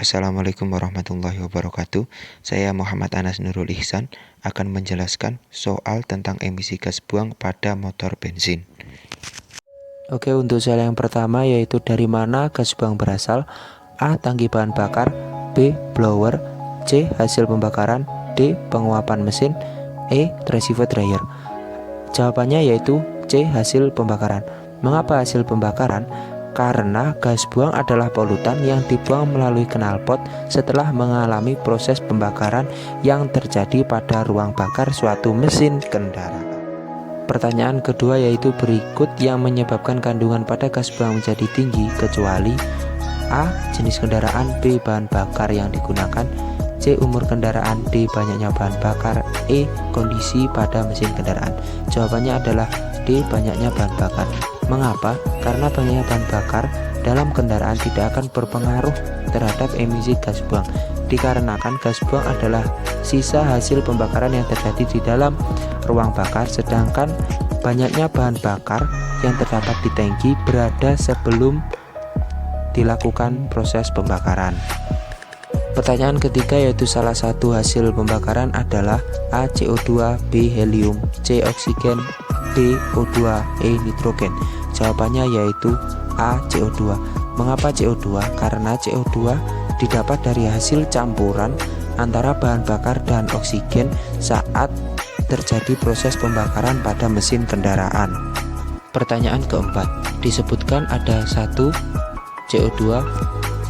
Assalamualaikum warahmatullahi wabarakatuh. Saya Muhammad Anas Nurul Ihsan akan menjelaskan soal tentang emisi gas buang pada motor bensin. Oke, untuk soal yang pertama yaitu dari mana gas buang berasal? A. Tangki bahan bakar, B. Blower, C. Hasil pembakaran, D. Penguapan mesin, E. Receiver dryer. Jawabannya yaitu C. Hasil pembakaran. Mengapa hasil pembakaran? Karena gas buang adalah polutan yang dibuang melalui knalpot setelah mengalami proses pembakaran yang terjadi pada ruang bakar suatu mesin kendaraan. Pertanyaan kedua yaitu berikut yang menyebabkan kandungan pada gas buang menjadi tinggi kecuali A. Jenis kendaraan, B. Bahan bakar yang digunakan, C. Umur kendaraan, D. Banyaknya bahan bakar, E. Kondisi pada mesin kendaraan. Jawabannya adalah D. Banyaknya bahan bakar. Mengapa? Karena banyaknya bahan bakar dalam kendaraan tidak akan berpengaruh terhadap emisi gas buang, dikarenakan gas buang adalah sisa hasil pembakaran yang terjadi di dalam ruang bakar, sedangkan banyaknya bahan bakar yang terdapat di tangki berada sebelum dilakukan proses pembakaran. Pertanyaan ketiga yaitu salah satu hasil pembakaran adalah A. CO2, B. Helium, C. Oksigen, D. O2, E. Nitrogen. Jawabannya yaitu A. CO2. Mengapa CO2? Karena CO2 didapat dari hasil campuran antara bahan bakar dan oksigen saat terjadi proses pembakaran pada mesin kendaraan. Pertanyaan keempat, disebutkan ada 1. CO2,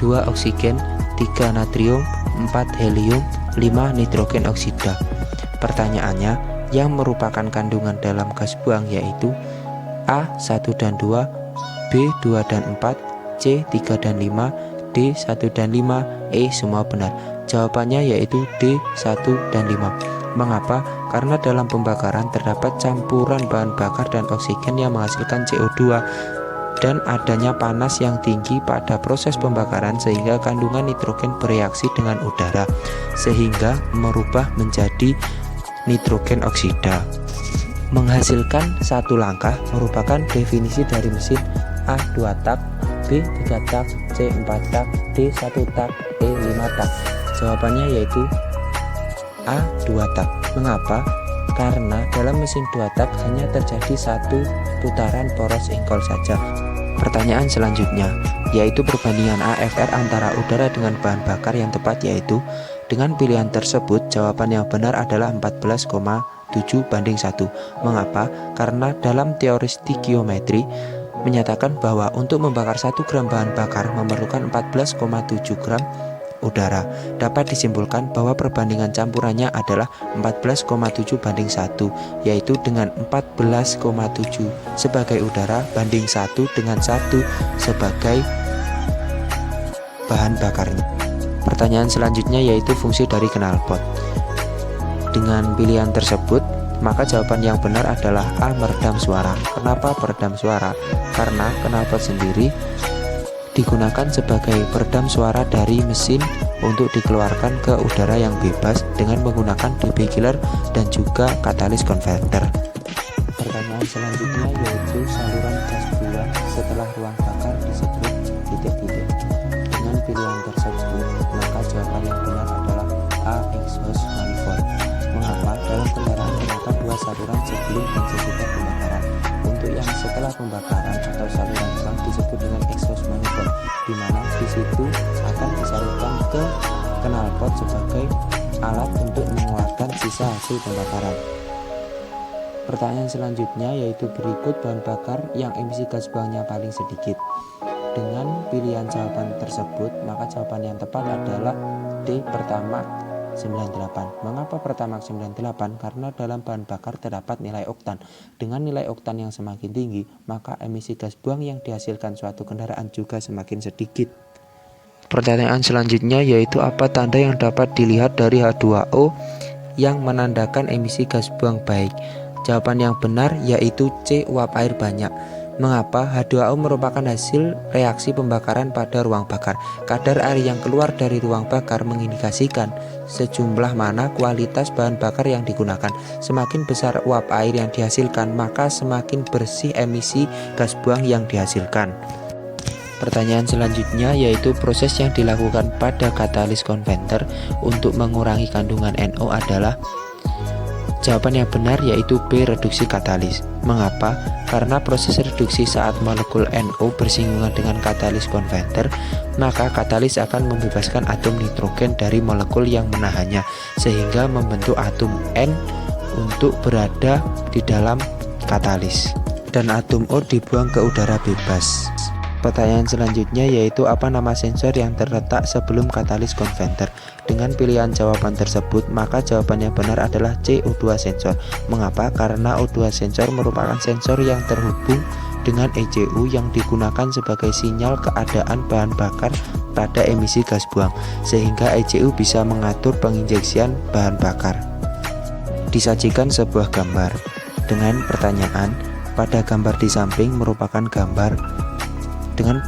2. Oksigen, 3. Natrium, 4. Helium, 5. Nitrogen oksida. Pertanyaannya, yang merupakan kandungan dalam gas buang yaitu A. 1 dan 2, B. 2 dan 4, C. 3 dan 5, D. 1 dan 5, E. Semua benar. Jawabannya yaitu D. 1 dan 5. Mengapa? Karena dalam pembakaran terdapat campuran bahan bakar dan oksigen yang menghasilkan CO2 dan adanya panas yang tinggi pada proses pembakaran sehingga kandungan nitrogen bereaksi dengan udara sehingga merubah menjadi nitrogen oksida. Menghasilkan satu langkah merupakan definisi dari mesin A. 2 tak, B. 3 tak, C. 4 tak, D. 1 tak, E. 5 tak. Jawabannya yaitu A. 2 tak. Mengapa? Karena dalam mesin 2 tak hanya terjadi satu putaran poros engkol saja. Pertanyaan selanjutnya yaitu perbandingan AFR antara udara dengan bahan bakar yang tepat yaitu dengan pilihan tersebut jawaban yang benar adalah 14,7:1. Mengapa? Karena dalam teori stikiometri menyatakan bahwa untuk membakar 1 gram bahan bakar memerlukan 14,7 gram udara. Dapat disimpulkan bahwa perbandingan campurannya adalah 14,7:1, yaitu dengan 14,7 sebagai udara banding 1 dengan 1 sebagai bahan bakarnya. Pertanyaan selanjutnya yaitu fungsi dari knalpot. Dengan pilihan tersebut, maka jawaban yang benar adalah A. Meredam suara. Kenapa peredam suara? Karena knalpot sendiri digunakan sebagai peredam suara dari mesin untuk dikeluarkan ke udara yang bebas dengan menggunakan DB killer dan juga katalis converter. Pertanyaan selanjutnya yaitu saluran gas buang setelah ruang bakar disebut titik-titik. Dengan pilihan tersebut, maka jawaban yang benar adalah A. Exhaust manifold. Mengapa? Dalam kendaraan terdapat 2 saluran sebelum dan sesudah pembakaran. Untuk yang setelah pembakaran atau saluran buang disebut dengan exhaust manifold, di mana di situ akan disalurkan ke knalpot sebagai alat untuk mengeluarkan sisa hasil pembakaran. Pertanyaan selanjutnya yaitu berikut bahan bakar yang emisi gas buangnya paling sedikit. Dengan pilihan jawaban tersebut, maka jawaban yang tepat adalah D. Pertamax 98. Mengapa Pertamax 98? Karena dalam bahan bakar terdapat nilai oktan. Dengan nilai oktan yang semakin tinggi, maka emisi gas buang yang dihasilkan suatu kendaraan juga semakin sedikit. Pertanyaan selanjutnya yaitu apa tanda yang dapat dilihat dari H2O yang menandakan emisi gas buang baik? Jawaban yang benar yaitu C. Uap air banyak. Mengapa? H2O merupakan hasil reaksi pembakaran pada ruang bakar. Kadar air yang keluar dari ruang bakar mengindikasikan sejumlah mana kualitas bahan bakar yang digunakan. Semakin besar uap air yang dihasilkan, maka semakin bersih emisi gas buang yang dihasilkan. Pertanyaan selanjutnya yaitu proses yang dilakukan pada katalis konverter untuk mengurangi kandungan NO adalah. Jawaban yang benar yaitu B. Reduksi katalis. Mengapa? Karena proses reduksi saat molekul NO bersinggungan dengan katalis konverter, maka katalis akan membebaskan atom nitrogen dari molekul yang menahannya, sehingga membentuk atom N untuk berada di dalam katalis, dan atom O dibuang ke udara bebas. Pertanyaan selanjutnya yaitu apa nama sensor yang terletak sebelum katalis konverter? Dengan pilihan jawaban tersebut, maka jawaban yang benar adalah C. O2 sensor. Mengapa? Karena O2 sensor merupakan sensor yang terhubung dengan ECU yang digunakan sebagai sinyal keadaan bahan bakar pada emisi gas buang, sehingga ECU bisa mengatur penginjeksian bahan bakar. Disajikan sebuah gambar dengan pertanyaan, pada gambar di samping merupakan gambar. Dengan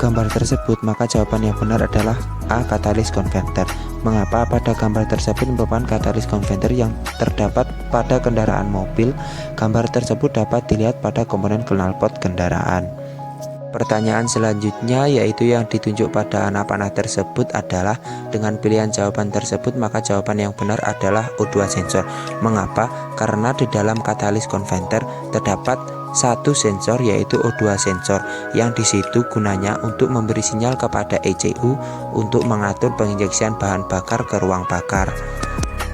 gambar tersebut, maka jawaban yang benar adalah A. Katalis konverter. Mengapa? Pada gambar tersebut merupakan katalis konverter yang terdapat pada kendaraan mobil. Gambar tersebut dapat dilihat pada komponen knalpot kendaraan. Pertanyaan selanjutnya yaitu yang ditunjuk pada anak panah tersebut adalah. Dengan pilihan jawaban tersebut, maka jawaban yang benar adalah O2 sensor. Mengapa? Karena di dalam katalis konverter terdapat satu sensor yaitu O2 sensor, yang disitu gunanya untuk memberi sinyal kepada ECU untuk mengatur penginjeksian bahan bakar ke ruang bakar.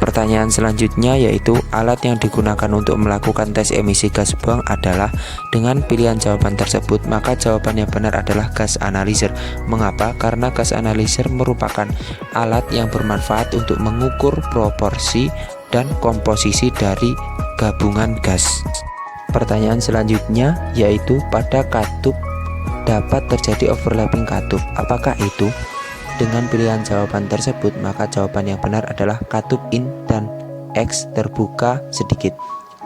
Pertanyaan selanjutnya yaitu alat yang digunakan untuk melakukan tes emisi gas buang adalah. Dengan pilihan jawaban tersebut, maka jawaban yang benar adalah gas analyzer. Mengapa? Karena gas analyzer merupakan alat yang bermanfaat untuk mengukur proporsi dan komposisi dari gabungan gas. Pertanyaan selanjutnya yaitu pada katup dapat terjadi overlapping katup. Apakah itu? Dengan pilihan jawaban tersebut, maka jawaban yang benar adalah katup in dan X terbuka sedikit.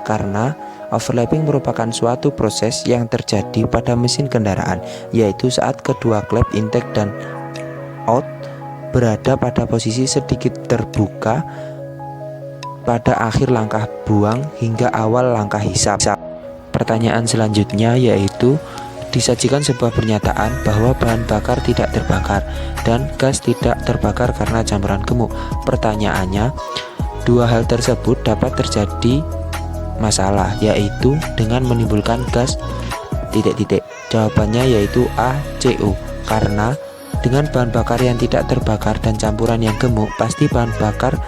Karena overlapping merupakan suatu proses yang terjadi pada mesin kendaraan, yaitu saat kedua klep intake dan out berada pada posisi sedikit terbuka pada akhir langkah buang hingga awal langkah hisap. Pertanyaan selanjutnya yaitu disajikan sebuah pernyataan bahwa bahan bakar tidak terbakar dan gas tidak terbakar karena campuran gemuk. Pertanyaannya, dua hal tersebut dapat terjadi masalah, yaitu dengan menimbulkan gas ... Jawabannya yaitu A. CO. Karena dengan bahan bakar yang tidak terbakar dan campuran yang gemuk, pasti bahan bakar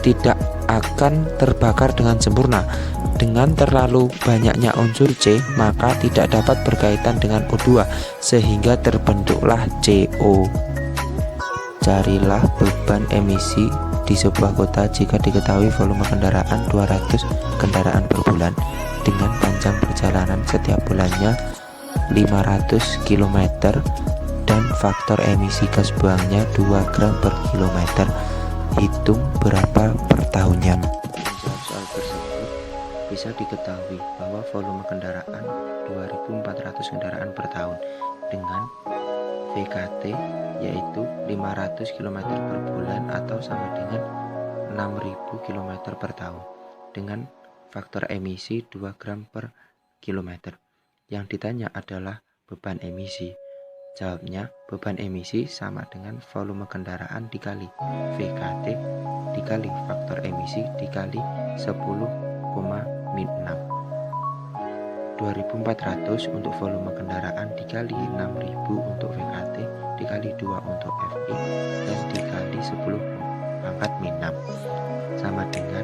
tidak akan terbakar dengan sempurna. Dengan terlalu banyaknya unsur C, maka tidak dapat berkaitan dengan O2, sehingga terbentuklah CO. Carilah beban emisi di sebuah kota jika diketahui volume kendaraan 200 kendaraan per bulan, dengan panjang perjalanan setiap bulannya 500 km dan faktor emisi gas buangnya 2 gram per kilometer. Hitung berapa per tahunnya. Soal tersebut bisa diketahui bahwa volume kendaraan 2.400 kendaraan per tahun dengan VKT yaitu 500 km per bulan atau sama dengan 6.000 km per tahun, dengan faktor emisi 2 gram per kilometer. Yang ditanya adalah beban emisi. Jawabnya, beban emisi sama dengan volume kendaraan dikali VKT dikali faktor emisi dikali 10,6. 2.400 untuk volume kendaraan dikali 6.000 untuk VKT dikali 2 untuk FI dan dikali 10/6 sama dengan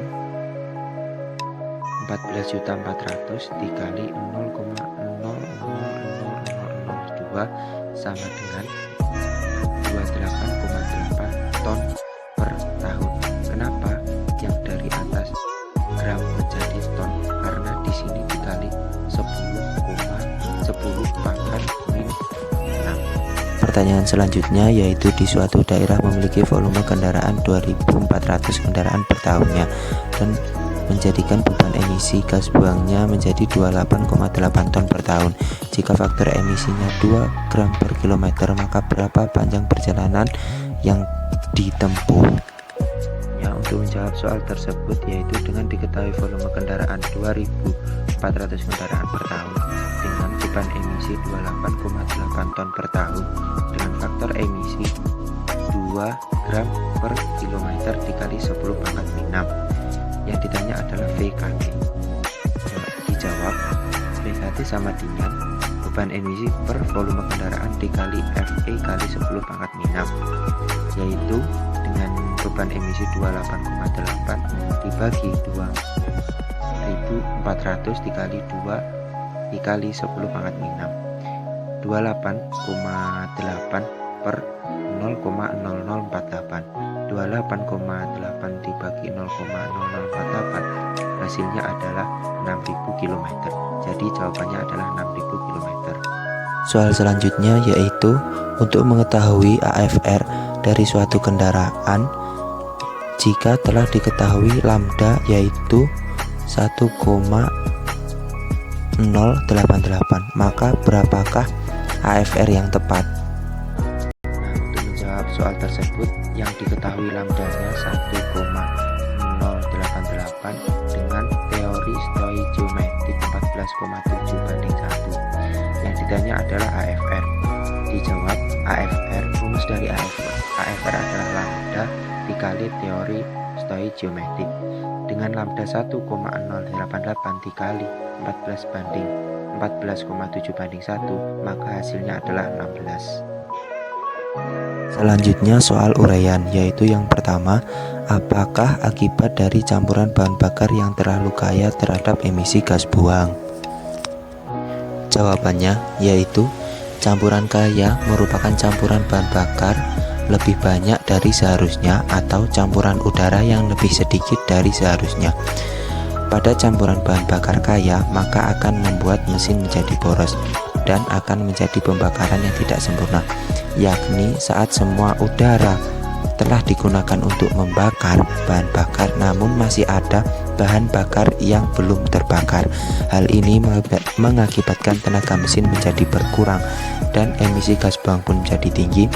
14.400 dikali 0,00002 sama dengan 28,8 ton per tahun. Kenapa yang dari atas gram menjadi ton? Karena di sini dikali 10,10 Pertanyaan selanjutnya yaitu di suatu daerah memiliki volume kendaraan 2.400 kendaraan per tahunnya dan menjadikan beban emisi gas buangnya menjadi 28,8 ton per tahun. Jika faktor emisinya 2 gram per kilometer, maka berapa panjang perjalanan yang ditempuh? Ya, untuk menjawab soal tersebut yaitu dengan diketahui volume kendaraan 2.400 kendaraan per tahun dengan beban emisi 28,8 ton per tahun dengan faktor emisi 2 gram per kilometer dikali 10 pangkat 6. Yang ditanya adalah VKT. Dijawab, VKT sama dengan beban emisi per volume kendaraan dikali FE kali 10 pangkat 6, yaitu dengan beban emisi 28,8 dibagi 2.400 dikali 2 dikali 10 pangkat 6, 28,8 per 0,0048. 28,8 dibagi 0,0048 hasilnya adalah 6.000 km. Jadi jawabannya adalah 6.000 km. Soal selanjutnya yaitu untuk mengetahui AFR dari suatu kendaraan jika telah diketahui lambda yaitu 1,088, maka berapakah AFR yang tepat? Untuk menjawab soal tersebut, yang diketahui lambdanya 1,088 dengan teori stoichiometrik 14,7 banding 1. Yang ditanya adalah AFR. Dijawab, AFR, rumus dari AFR adalah lambda dikali teori stoichiometrik. Dengan lambda 1,088 dikali 14,7 banding 1, maka hasilnya adalah 16. Selanjutnya soal uraian, yaitu yang pertama, apakah akibat dari campuran bahan bakar yang terlalu kaya terhadap emisi gas buang? Jawabannya yaitu campuran kaya merupakan campuran bahan bakar lebih banyak dari seharusnya atau campuran udara yang lebih sedikit dari seharusnya. Pada campuran bahan bakar kaya, maka akan membuat mesin menjadi boros dan akan menjadi pembakaran yang tidak sempurna, yakni saat semua udara telah digunakan untuk membakar bahan bakar namun masih ada bahan bakar yang belum terbakar. Hal ini mengakibatkan tenaga mesin menjadi berkurang dan emisi gas buang pun menjadi tinggi,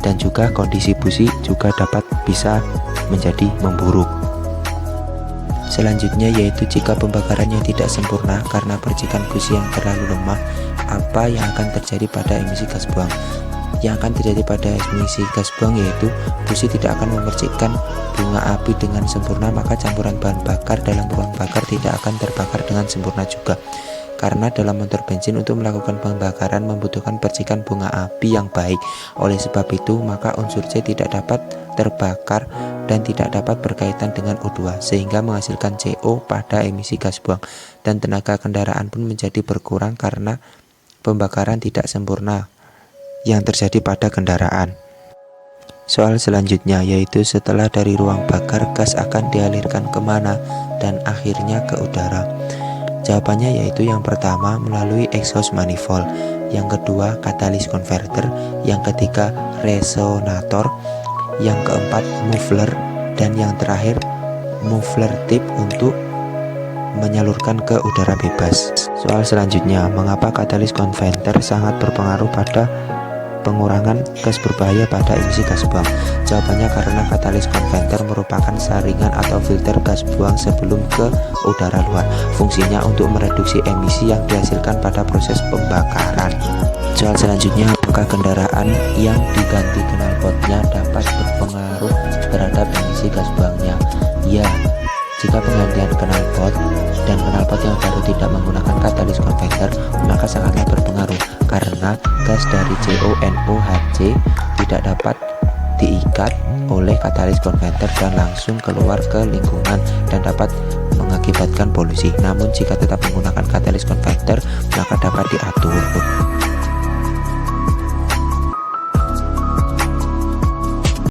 dan juga kondisi busi juga bisa menjadi memburuk. Selanjutnya yaitu jika pembakarannya tidak sempurna karena percikan busi yang terlalu lemah, apa yang akan terjadi pada emisi gas buang? Yang akan terjadi pada emisi gas buang yaitu busi tidak akan memercikkan bunga api dengan sempurna, maka campuran bahan bakar dalam ruang bakar tidak akan terbakar dengan sempurna juga. Karena dalam motor bensin untuk melakukan pembakaran membutuhkan percikan bunga api yang baik. Oleh sebab itu, maka unsur C tidak dapat terbakar dan tidak dapat berkaitan dengan O2 sehingga menghasilkan CO pada emisi gas buang, dan tenaga kendaraan pun menjadi berkurang karena pembakaran tidak sempurna yang terjadi pada kendaraan. Soal selanjutnya yaitu setelah dari ruang bakar gas akan dialirkan kemana dan akhirnya ke udara. Jawabannya yaitu yang pertama melalui exhaust manifold, yang kedua katalis converter, yang ketiga resonator, yang keempat muffler, dan yang terakhir muffler tip untuk menyalurkan ke udara bebas. Soal selanjutnya, mengapa katalis converter sangat berpengaruh pada pengurangan gas berbahaya pada emisi gas buang? Jawabannya karena katalis konverter merupakan saringan atau filter gas buang sebelum ke udara luar. Fungsinya untuk mereduksi emisi yang dihasilkan pada proses pembakaran. Soal selanjutnya, apakah kendaraan yang diganti knalpotnya dapat berpengaruh terhadap emisi gas buangnya? Ya, jika penggantian knalpot dan knalpot yang baru tidak menggunakan katalis konverter, maka sangatlah berpengaruh karena gas dari CONOHC tidak dapat diikat oleh katalis konverter dan langsung keluar ke lingkungan dan dapat mengakibatkan polusi. Namun jika tetap menggunakan katalis konverter, maka dapat diatur.